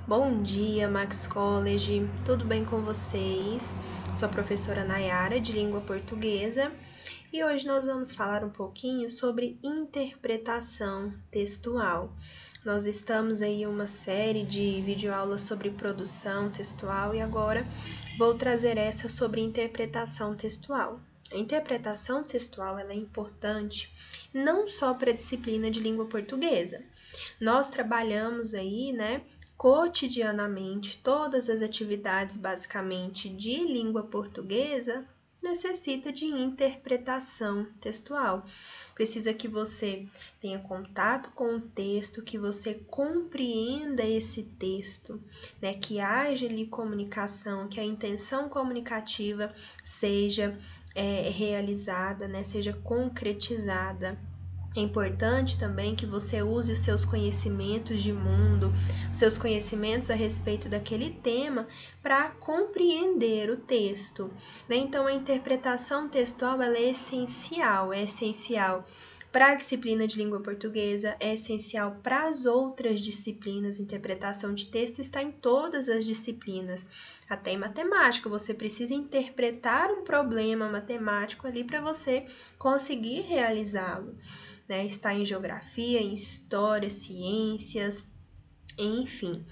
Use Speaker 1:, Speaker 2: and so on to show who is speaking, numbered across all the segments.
Speaker 1: Bom dia, Max College, tudo bem com vocês? Sou a professora Nayara, de língua portuguesa, e hoje nós vamos falar um pouquinho sobre interpretação textual. Nós estamos aí em uma série de videoaulas sobre produção textual e agora vou trazer essa sobre interpretação textual. A interpretação textual ela é importante não só para a disciplina de língua portuguesa. Nós trabalhamos aí, cotidianamente, todas as atividades basicamente de língua portuguesa necessita de interpretação textual. Precisa que você tenha contato com o texto, que você compreenda esse texto, né? Que haja ali comunicação, que a intenção comunicativa seja realizada, né? Seja concretizada. É importante também que você use os seus conhecimentos de mundo, os seus conhecimentos a respeito daquele tema para compreender o texto, né? Então, a interpretação textual ela é essencial para a disciplina de língua portuguesa, é essencial para as outras disciplinas. Interpretação de texto está em todas as disciplinas. Até em matemática, você precisa interpretar um problema matemático ali para você conseguir realizá-lo. Né? Está em geografia, em história, ciências, enfim.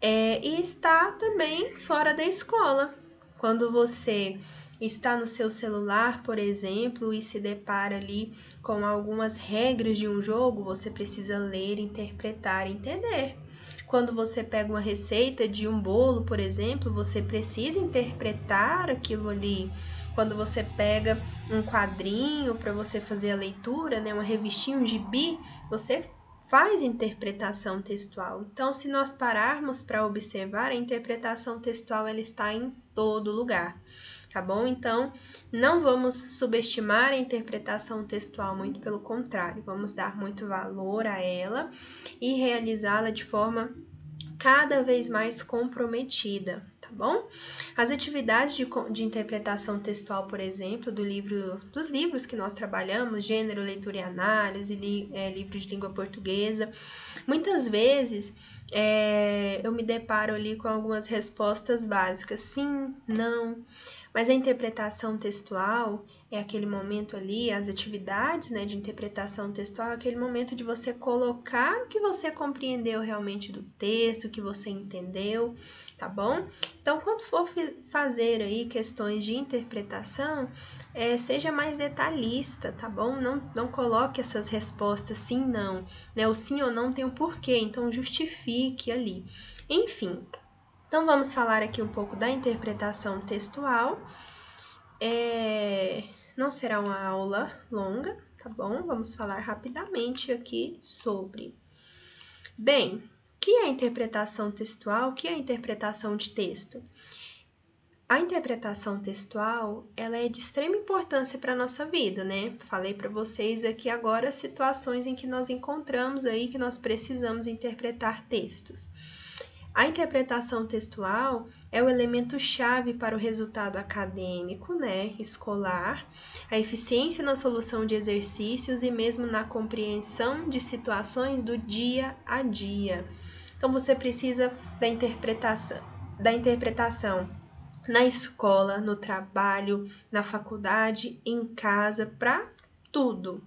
Speaker 1: E está também fora da escola. Quando você está no seu celular, por exemplo, e se depara ali com algumas regras de um jogo, você precisa ler, interpretar, entender. Quando você pega uma receita de um bolo, por exemplo, você precisa interpretar aquilo ali. Quando você pega um quadrinho para você fazer a leitura, né, uma revistinha, um gibi, você faz interpretação textual. Então, se nós pararmos para observar, a interpretação textual ela está em todo lugar, tá bom? Então, não vamos subestimar a interpretação textual, muito pelo contrário, vamos dar muito valor a ela e realizá-la de forma cada vez mais comprometida, tá bom? As atividades de interpretação textual, por exemplo, dos livros que nós trabalhamos, gênero, leitura e análise, livros de língua portuguesa, muitas vezes eu me deparo ali com algumas respostas básicas, sim, não, mas a interpretação textual é aquele momento ali, as atividades, né, de interpretação textual, é aquele momento de você colocar o que você compreendeu realmente do texto, o que você entendeu, tá bom? Então, quando for fazer aí questões de interpretação, seja mais detalhista, tá bom? Não coloque essas respostas sim, não, né? O sim ou não tem um porquê, então justifique ali. Enfim, então vamos falar aqui um pouco da interpretação textual. Não será uma aula longa, tá bom? Vamos falar rapidamente aqui sobre. Bem, o que é a interpretação textual? O que é a interpretação de texto? A interpretação textual, ela é de extrema importância para a nossa vida, né? Falei para vocês aqui agora situações em que nós encontramos aí que nós precisamos interpretar textos. A interpretação textual é o elemento-chave para o resultado acadêmico, né, escolar, a eficiência na solução de exercícios e mesmo na compreensão de situações do dia a dia. Então, você precisa da interpretação na escola, no trabalho, na faculdade, em casa, para tudo.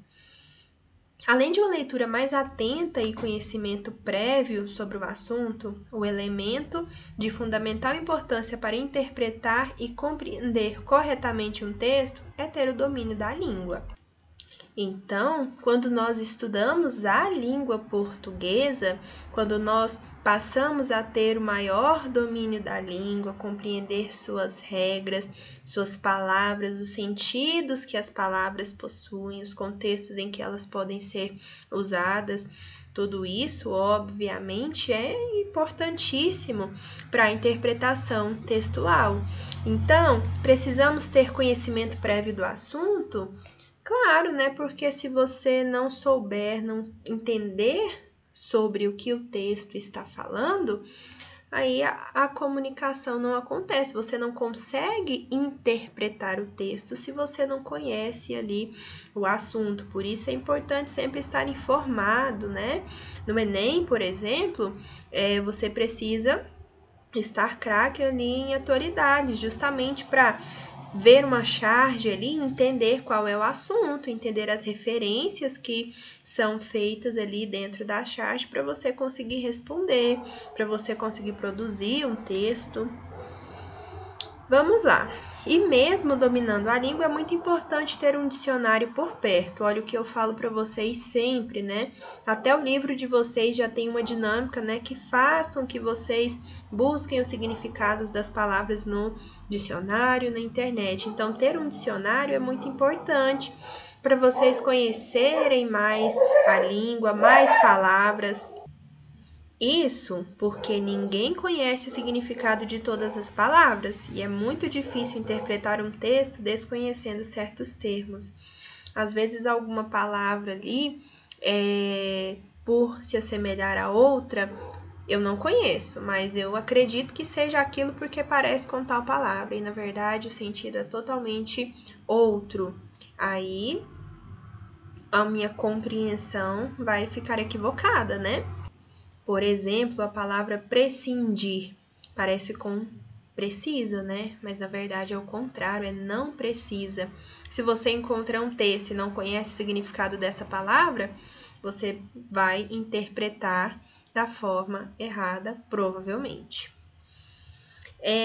Speaker 1: Além de uma leitura mais atenta e conhecimento prévio sobre o assunto, o elemento de fundamental importância para interpretar e compreender corretamente um texto é ter o domínio da língua. Então, quando nós estudamos a língua portuguesa, quando nós passamos a ter o maior domínio da língua, compreender suas regras, suas palavras, os sentidos que as palavras possuem, os contextos em que elas podem ser usadas, tudo isso, obviamente, é importantíssimo para a interpretação textual. Então, precisamos ter conhecimento prévio do assunto? Claro, né? Porque se você não souber, não entender sobre o que o texto está falando, aí a comunicação não acontece, você não consegue interpretar o texto se você não conhece ali o assunto. Por isso é importante sempre estar informado, né? No Enem, por exemplo, você precisa estar craque ali em atualidades, justamente para ver uma charge ali, entender qual é o assunto, entender as referências que são feitas ali dentro da charge para você conseguir responder, para você conseguir produzir um texto. Vamos lá. E mesmo dominando a língua, é muito importante ter um dicionário por perto. Olha o que eu falo para vocês sempre, né? Até o livro de vocês já tem uma dinâmica, né, que faz com que vocês busquem os significados das palavras no dicionário, na internet. Então, ter um dicionário é muito importante para vocês conhecerem mais a língua, mais palavras. Isso porque ninguém conhece o significado de todas as palavras e é muito difícil interpretar um texto desconhecendo certos termos. Às vezes, alguma palavra ali, por se assemelhar a outra, eu não conheço, mas eu acredito que seja aquilo porque parece com tal palavra e, na verdade, o sentido é totalmente outro. Aí, a minha compreensão vai ficar equivocada, né? Por exemplo, a palavra prescindir parece com precisa, né? Mas na verdade é o contrário, é não precisa. Se você encontra um texto e não conhece o significado dessa palavra, você vai interpretar da forma errada, provavelmente.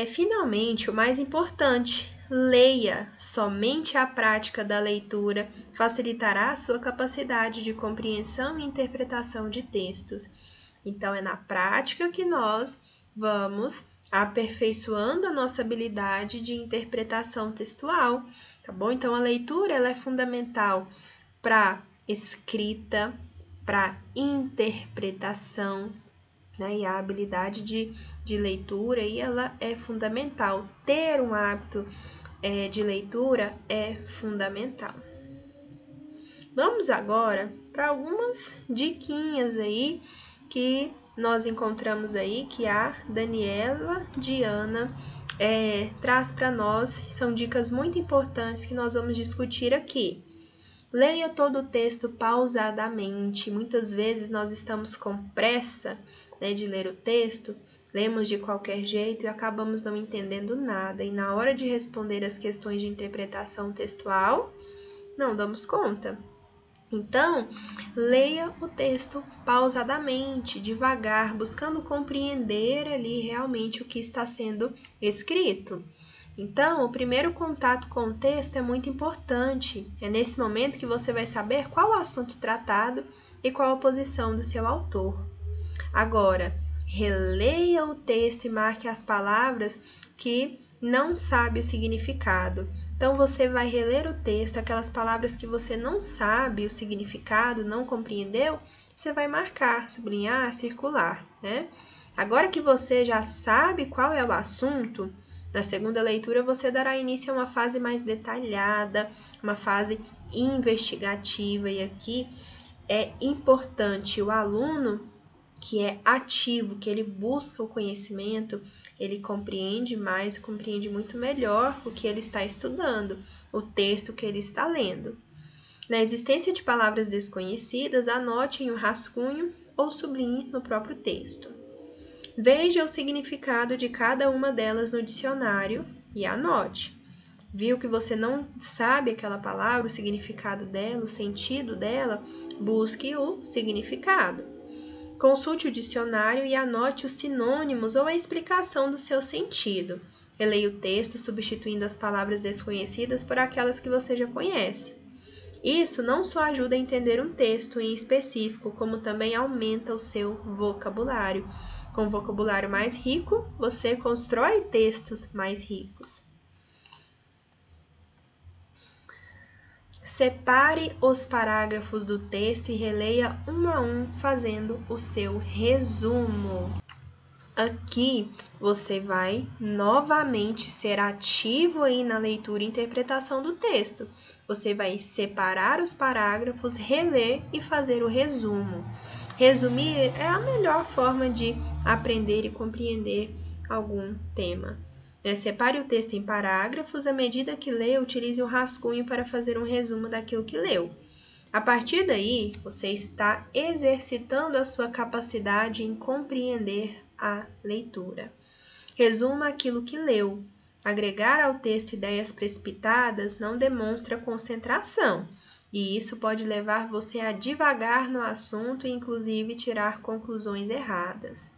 Speaker 1: Finalmente, o mais importante, leia. Somente a prática da leitura facilitará a sua capacidade de compreensão e interpretação de textos. Então, é na prática que nós vamos aperfeiçoando a nossa habilidade de interpretação textual, tá bom? Então, a leitura ela é fundamental para escrita, para interpretação, né? E a habilidade de leitura, e ela é fundamental. Ter um hábito de leitura é fundamental. Vamos agora para algumas diquinhas aí que nós encontramos aí, que a Daniela Diana traz para nós. São dicas muito importantes que nós vamos discutir aqui. Leia todo o texto pausadamente. Muitas vezes nós estamos com pressa, né, de ler o texto, lemos de qualquer jeito e acabamos não entendendo nada. E na hora de responder as questões de interpretação textual, não damos conta. Então, leia o texto pausadamente, devagar, buscando compreender ali realmente o que está sendo escrito. Então, o primeiro contato com o texto é muito importante. É nesse momento que você vai saber qual o assunto tratado e qual a posição do seu autor. Agora, releia o texto e marque as palavras que não sabe o significado. Então, você vai reler o texto, aquelas palavras que você não sabe o significado, não compreendeu, você vai marcar, sublinhar, circular, né? Agora que você já sabe qual é o assunto, na segunda leitura você dará início a uma fase mais detalhada, uma fase investigativa, e aqui é importante o aluno que é ativo, que ele busca o conhecimento, ele compreende mais, compreende muito melhor o que ele está estudando, o texto que ele está lendo. Na existência de palavras desconhecidas, anote em um rascunho ou sublinhe no próprio texto. Veja o significado de cada uma delas no dicionário e anote. Viu que você não sabe aquela palavra, o significado dela, o sentido dela? Busque o significado. Consulte o dicionário e anote os sinônimos ou a explicação do seu sentido. Releia o texto, substituindo as palavras desconhecidas por aquelas que você já conhece. Isso não só ajuda a entender um texto em específico, como também aumenta o seu vocabulário. Com um vocabulário mais rico, você constrói textos mais ricos. Separe os parágrafos do texto e releia um a um, fazendo o seu resumo. Aqui você vai novamente ser ativo aí na leitura e interpretação do texto. Você vai separar os parágrafos, reler e fazer o resumo. Resumir é a melhor forma de aprender e compreender algum tema. Separe o texto em parágrafos, à medida que lê, utilize o rascunho para fazer um resumo daquilo que leu. A partir daí, você está exercitando a sua capacidade em compreender a leitura. Resuma aquilo que leu. Agregar ao texto ideias precipitadas não demonstra concentração, e isso pode levar você a divagar no assunto e, inclusive, tirar conclusões erradas.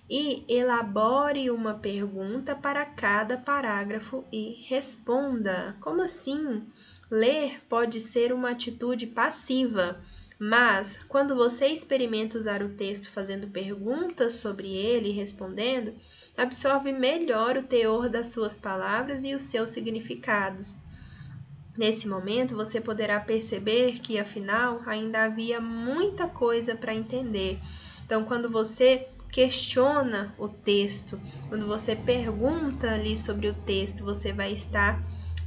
Speaker 1: E elabore uma pergunta para cada parágrafo e responda. Como assim? Ler pode ser uma atitude passiva, mas quando você experimenta usar o texto fazendo perguntas sobre ele e respondendo, absorve melhor o teor das suas palavras e os seus significados. Nesse momento, você poderá perceber que, afinal, ainda havia muita coisa para entender. Então, quando você questiona o texto, quando você pergunta ali sobre o texto, você vai estar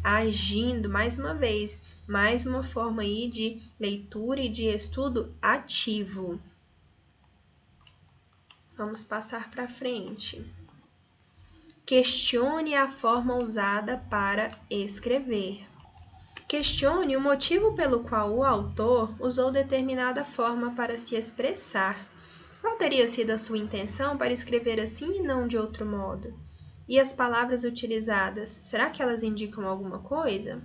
Speaker 1: agindo, mais uma vez, mais uma forma aí de leitura e de estudo ativo. Vamos passar para frente. Questione a forma usada para escrever. Questione o motivo pelo qual o autor usou determinada forma para se expressar. Qual teria sido a sua intenção para escrever assim e não de outro modo? E as palavras utilizadas, será que elas indicam alguma coisa?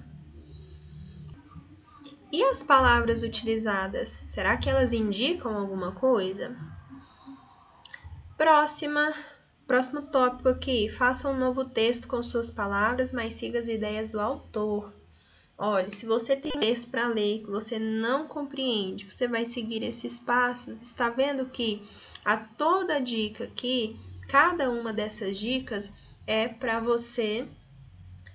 Speaker 1: E as palavras utilizadas, será que elas indicam alguma coisa? Próximo tópico aqui. Faça um novo texto com suas palavras, mas siga as ideias do autor. Olha, se você tem texto para ler que você não compreende, você vai seguir esses passos. Está vendo que a toda dica aqui, cada uma dessas dicas é para você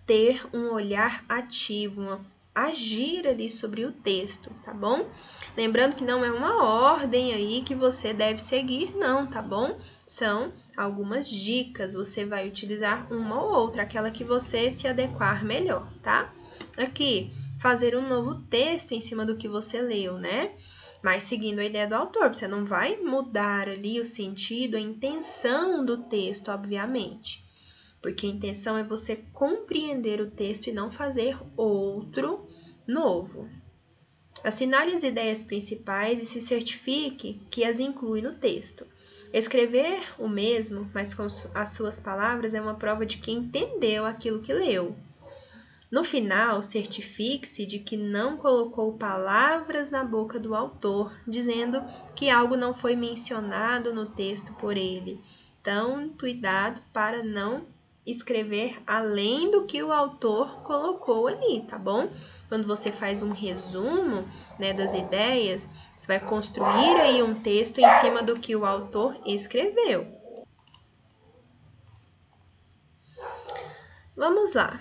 Speaker 1: ter um olhar ativo, agir ali sobre o texto, tá bom? Lembrando que não é uma ordem aí que você deve seguir, não, tá bom? São algumas dicas, você vai utilizar uma ou outra, aquela que você se adequar melhor, tá? Aqui, fazer um novo texto em cima do que você leu, né? Mas seguindo a ideia do autor, você não vai mudar ali o sentido, a intenção do texto, obviamente. Porque a intenção é você compreender o texto e não fazer outro novo. Assinale as ideias principais e se certifique que as inclui no texto. Escrever o mesmo, mas com as suas palavras, é uma prova de que entendeu aquilo que leu. No final, certifique-se de que não colocou palavras na boca do autor, dizendo que algo não foi mencionado no texto por ele. Então, cuidado para não escrever além do que o autor colocou ali, tá bom? Quando você faz um resumo, né, das ideias, você vai construir aí um texto em cima do que o autor escreveu. Vamos lá.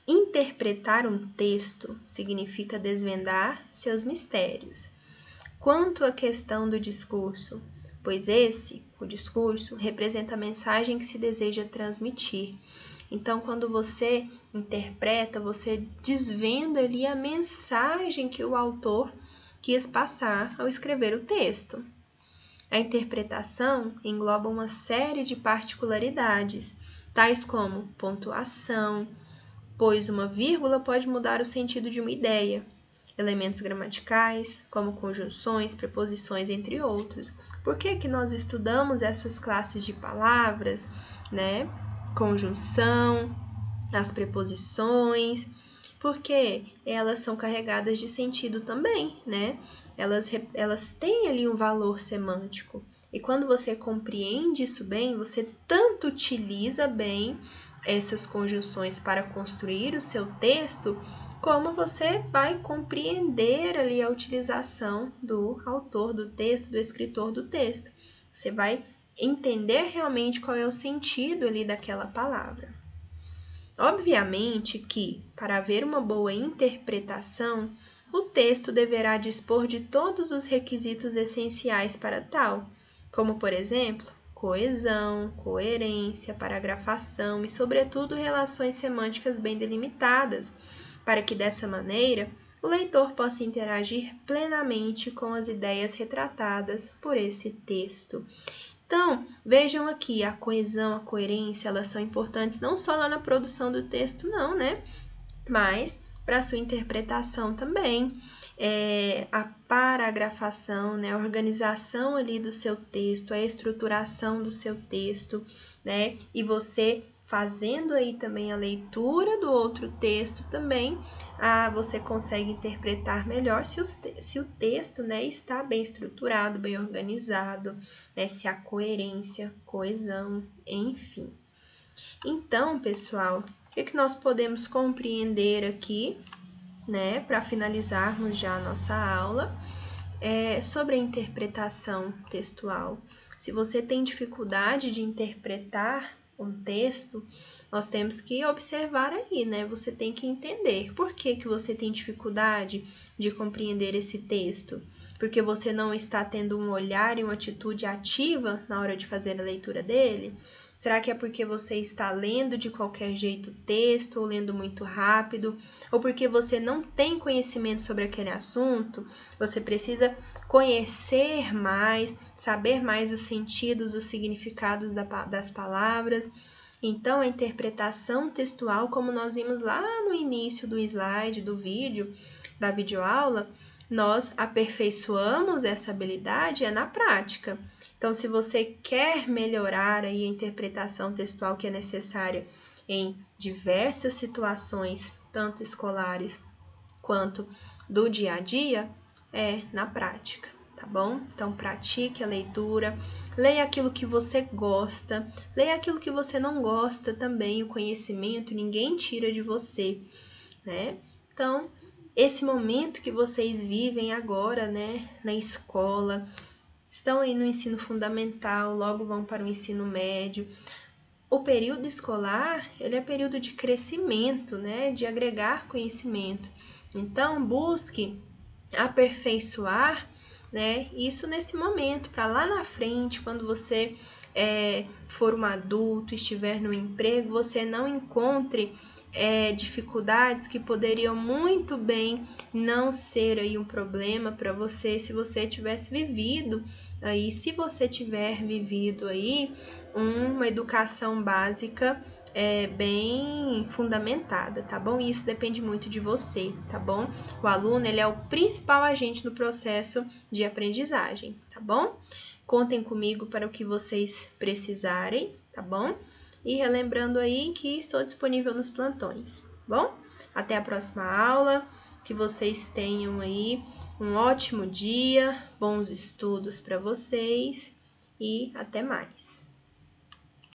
Speaker 1: Interpretar um texto significa desvendar seus mistérios. Quanto à questão do discurso, pois o discurso, representa a mensagem que se deseja transmitir. Então, quando você interpreta, você desvenda ali a mensagem que o autor quis passar ao escrever o texto. A interpretação engloba uma série de particularidades, tais como pontuação, pois uma vírgula pode mudar o sentido de uma ideia, elementos gramaticais, como conjunções, preposições, entre outros. Por que nós estudamos essas classes de palavras, né? Conjunção, as preposições, porque elas são carregadas de sentido também, né? Elas têm ali um valor semântico. E quando você compreende isso bem, você tanto utiliza bem essas conjunções para construir o seu texto, como você vai compreender ali a utilização do autor do texto, do escritor do texto. Você vai entender realmente qual é o sentido ali daquela palavra. Obviamente que, para haver uma boa interpretação, o texto deverá dispor de todos os requisitos essenciais para tal, como, por exemplo, coesão, coerência, paragrafação e, sobretudo, relações semânticas bem delimitadas, para que, dessa maneira, o leitor possa interagir plenamente com as ideias retratadas por esse texto. Então, vejam aqui, a coesão, a coerência, elas são importantes não só lá na produção do texto, não, né? Mas para a sua interpretação também. A paragrafação, né? A organização ali do seu texto, a estruturação do seu texto, né? E você fazendo aí também a leitura do outro texto também, você consegue interpretar melhor se o texto, né, está bem estruturado, bem organizado, né, se há coerência, coesão, enfim. Então, pessoal, o que nós podemos compreender aqui, né, para finalizarmos já a nossa aula, sobre a interpretação textual. Se você tem dificuldade de interpretar um texto, nós temos que observar aí, né? Você tem que entender por que você tem dificuldade de compreender esse texto. Porque você não está tendo um olhar e uma atitude ativa na hora de fazer a leitura dele? Será que é porque você está lendo de qualquer jeito o texto, ou lendo muito rápido, ou porque você não tem conhecimento sobre aquele assunto? Você precisa conhecer mais, saber mais os sentidos, os significados das palavras. Então, a interpretação textual, como nós vimos lá no início do slide do vídeo, da videoaula, nós aperfeiçoamos essa habilidade na prática. Então, se você quer melhorar aí a interpretação textual que é necessária em diversas situações, tanto escolares quanto do dia a dia, na prática, tá bom? Então, pratique a leitura, leia aquilo que você gosta, leia aquilo que você não gosta também, o conhecimento ninguém tira de você, né? Então, esse momento que vocês vivem agora, né, na escola, estão aí no ensino fundamental, logo vão para o ensino médio. O período escolar, ele é período de crescimento, né, de agregar conhecimento. Então, busque aperfeiçoar, né, isso nesse momento, para lá na frente, quando você for um adulto, estiver no emprego, você não encontre dificuldades que poderiam muito bem não ser aí um problema para você se você tivesse vivido aí, se você tiver vivido aí uma educação básica bem fundamentada, tá bom? E isso depende muito de você, tá bom? O aluno, ele é o principal agente no processo de aprendizagem, tá bom? Contem comigo para o que vocês precisarem, tá bom? E relembrando aí que estou disponível nos plantões, tá bom? Até a próxima aula, que vocês tenham aí um ótimo dia, bons estudos para vocês e até mais.